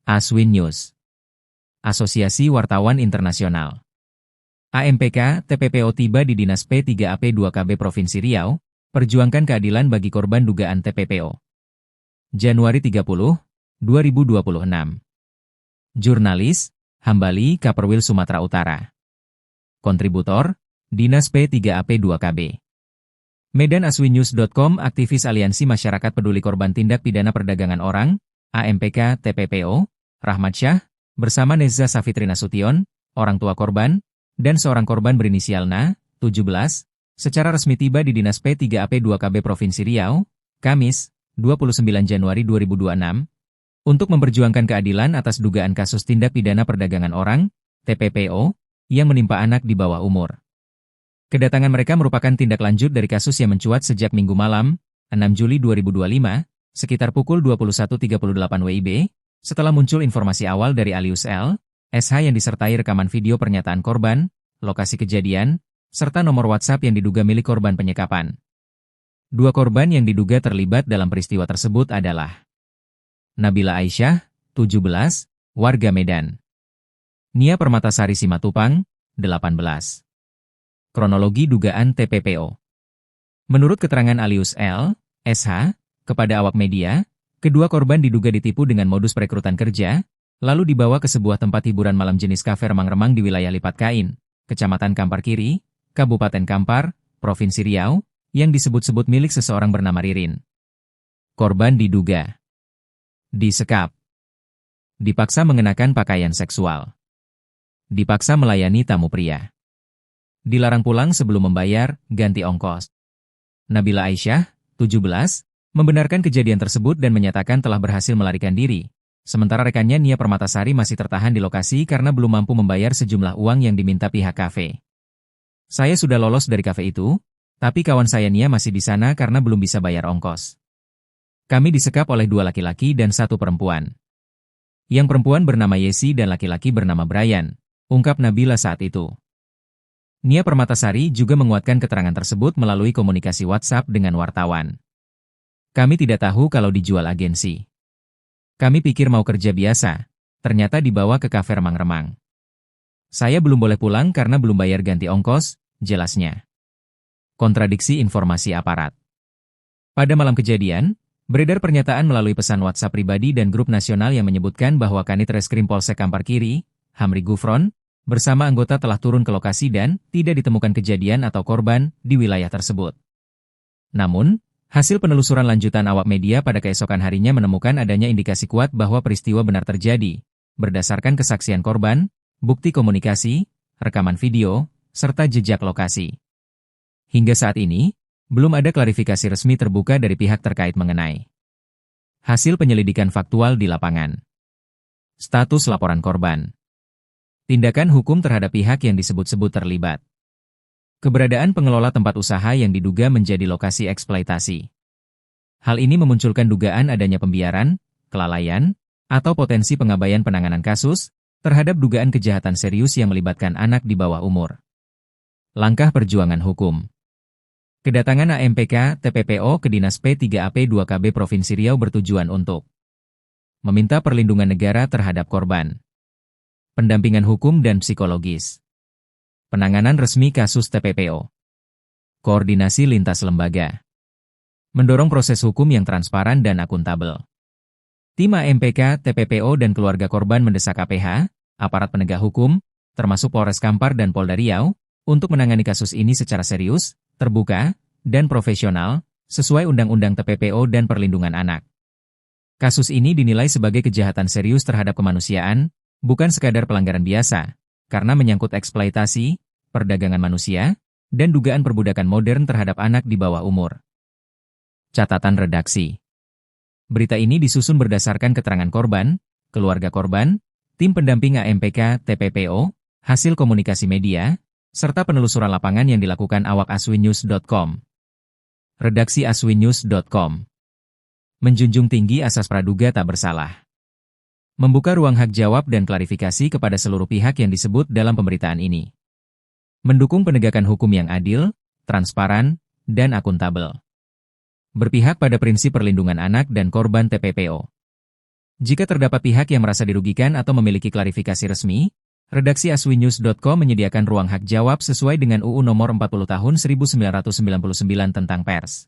Aswin News. Asosiasi Wartawan Internasional. AMPK TPPO tiba di Dinas P3AP2KB Provinsi Riau, perjuangkan keadilan bagi korban dugaan TPPO. Januari 30, 2026. Jurnalis, Hambali Kaperwil Sumatera Utara. Kontributor, Dinas P3AP2KB. Medan aswinnews.com. Aktivis Aliansi Masyarakat Peduli Korban Tindak Pidana Perdagangan Orang, AMPK TPPO, Rahmat Syah, bersama Neza Safitri Nasution, orang tua korban, dan seorang korban berinisial Na, 17, secara resmi tiba di Dinas P3AP2KB Provinsi Riau, Kamis, 29 Januari 2026, untuk memperjuangkan keadilan atas dugaan kasus tindak pidana perdagangan orang, TPPO, yang menimpa anak di bawah umur. Kedatangan mereka merupakan tindak lanjut dari kasus yang mencuat sejak Minggu malam, 6 Juli 2025, sekitar pukul 21.38 WIB, setelah muncul informasi awal dari Alius L. SH yang disertai rekaman video pernyataan korban, lokasi kejadian, serta nomor WhatsApp yang diduga milik korban penyekapan. Dua korban yang diduga terlibat dalam peristiwa tersebut adalah Nabila Aisyah, 17, warga Medan. Nia Permatasari Simatupang, 18. Kronologi dugaan TPPO. Menurut keterangan Alius L. SH, kepada awak media, kedua korban diduga ditipu dengan modus perekrutan kerja, lalu dibawa ke sebuah tempat hiburan malam jenis kafe remang-remang di wilayah Lipat Kain, Kecamatan Kampar Kiri, Kabupaten Kampar, Provinsi Riau, yang disebut-sebut milik seseorang bernama Ririn. Korban diduga disekap, dipaksa mengenakan pakaian seksual, dipaksa melayani tamu pria, dilarang pulang sebelum membayar ganti ongkos. Nabila Aisyah, 17, membenarkan kejadian tersebut dan menyatakan telah berhasil melarikan diri, sementara rekannya Nia Permatasari masih tertahan di lokasi karena belum mampu membayar sejumlah uang yang diminta pihak kafe. Saya sudah lolos dari kafe itu, tapi kawan saya Nia masih di sana karena belum bisa bayar ongkos. Kami disekap oleh dua laki-laki dan satu perempuan. Yang perempuan bernama Yesi dan laki-laki bernama Brian, ungkap Nabila saat itu. Nia Permatasari juga menguatkan keterangan tersebut melalui komunikasi WhatsApp dengan wartawan. Kami tidak tahu kalau dijual agensi. Kami pikir mau kerja biasa, ternyata dibawa ke kafe remang-remang. Saya belum boleh pulang karena belum bayar ganti ongkos, jelasnya. Kontradiksi informasi aparat. Pada malam kejadian, beredar pernyataan melalui pesan WhatsApp pribadi dan grup nasional yang menyebutkan bahwa Kanit Reskrim Polsek Kampar Kiri, Hamri Gufron, bersama anggota telah turun ke lokasi dan tidak ditemukan kejadian atau korban di wilayah tersebut. Namun, hasil penelusuran lanjutan awak media pada keesokan harinya menemukan adanya indikasi kuat bahwa peristiwa benar terjadi, berdasarkan kesaksian korban, bukti komunikasi, rekaman video, serta jejak lokasi. Hingga saat ini, belum ada klarifikasi resmi terbuka dari pihak terkait mengenai hasil penyelidikan faktual di lapangan. Status laporan korban. Tindakan hukum terhadap pihak yang disebut-sebut terlibat. Keberadaan pengelola tempat usaha yang diduga menjadi lokasi eksploitasi. Hal ini memunculkan dugaan adanya pembiaran, kelalaian, atau potensi pengabaian penanganan kasus terhadap dugaan kejahatan serius yang melibatkan anak di bawah umur. Langkah perjuangan hukum. Kedatangan AMPK TPPO ke Dinas P3AP2KB Provinsi Riau bertujuan untuk meminta perlindungan negara terhadap korban, pendampingan hukum dan psikologis, penanganan resmi kasus TPPO, koordinasi lintas lembaga, mendorong proses hukum yang transparan dan akuntabel. Tim AMPK, TPPO dan keluarga korban mendesak KPH, aparat penegak hukum, termasuk Polres Kampar dan Polda Riau, untuk menangani kasus ini secara serius, terbuka, dan profesional, sesuai Undang-Undang TPPO dan Perlindungan Anak. Kasus ini dinilai sebagai kejahatan serius terhadap kemanusiaan, bukan sekadar pelanggaran biasa, karena menyangkut eksploitasi, perdagangan manusia, dan dugaan perbudakan modern terhadap anak di bawah umur. Catatan redaksi. Berita ini disusun berdasarkan keterangan korban, keluarga korban, tim pendamping AMPK TPPO, hasil komunikasi media, serta penelusuran lapangan yang dilakukan awak aswinnews.com. Redaksi aswinnews.com. Menjunjung tinggi asas praduga tak bersalah. Membuka ruang hak jawab dan klarifikasi kepada seluruh pihak yang disebut dalam pemberitaan ini. Mendukung penegakan hukum yang adil, transparan, dan akuntabel. Berpihak pada prinsip perlindungan anak dan korban TPPO. Jika terdapat pihak yang merasa dirugikan atau memiliki klarifikasi resmi, redaksi aswinews.com menyediakan ruang hak jawab sesuai dengan UU Nomor 40 Tahun 1999 tentang Pers.